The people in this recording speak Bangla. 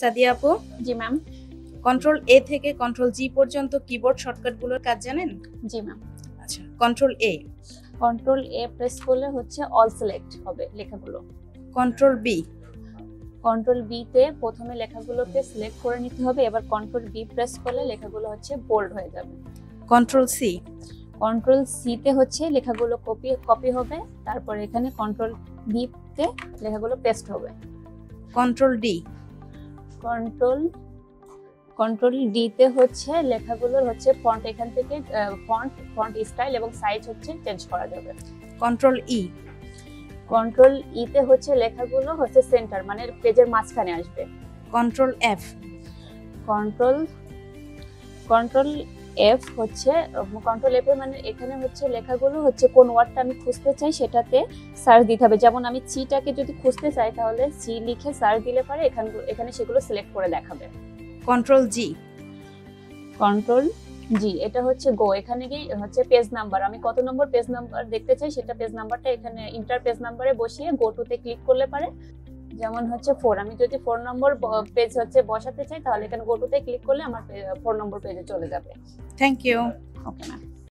সাদিয়া আপু, জি ম্যাম। কন্ট্রোল এ থেকে কন্ট্রোল জি পর্যন্ত কিবোর্ড শর্টকাটগুলোর কাজ জানেন? জি ম্যাম। আচ্ছা, কন্ট্রোল এ। কন্ট্রোল এ প্রেস করলে হচ্ছে অল সিলেক্ট হবে লেখাগুলো। Control B. কন্ট্রোল বি তে প্রথমে লেখাগুলোকে সিলেক্ট করে নিতে হবে, এবার কন্ট্রোল বি প্রেস করলে লেখাগুলো হচ্ছে বোল্ড হয়ে যাবে। Control C. কন্ট্রোল সি তে হচ্ছে লেখাগুলো কপি হবে, তারপর এখানে কন্ট্রোল বি তে লেখাগুলো পেস্ট হবে। Control D. কন্ট্রোল ডি তে হচ্ছে লেখাগুলোর হচ্ছে ফন্ট, এখান থেকে ফন্ট স্টাইল এবং সাইজ হচ্ছে চেঞ্জ করা যাবে। কন্ট্রোল ই। কন্ট্রোল ই তে হচ্ছে লেখাগুলো হচ্ছে সেন্টার মানে পেজের মাঝখানে আসবে। Control F. কন্ট্রোল এফ হচ্ছে কন্ট্রোল এফ এ মানে এখানে হচ্ছে লেখাগুলো হচ্ছে কোন ওয়ার্ডটা আমি খুঁজতে চাই সেটাতে সার্চ দিতে হবে। যেমন আমি সিটাকে যদি খুঁজতে চাই তাহলে সি লিখে সার্চ দিলে পারে এখানে সেগুলো সিলেক্ট করে দেখাবে। কন্ট্রোল জি। কন্ট্রোল জি, এটা হচ্ছে গো, এখানে গিয়ে হচ্ছে পেজ নাম্বার, আমি কত নম্বর পেজ নাম্বার দেখতে চাই সেটা পেজ নাম্বারটা এখানে ইন্টার পেজ নাম্বারে বসিয়ে গো টু তে ক্লিক করলে পারে। যেমন হচ্ছে 4, আমি যদি 4 নম্বর পেজ হচ্ছে বসাতে চাই তাহলে এখানে গো টু তে ক্লিক করলে আমার 4 নম্বর পেজে চলে যাবে। Thank you. Okay ma'am.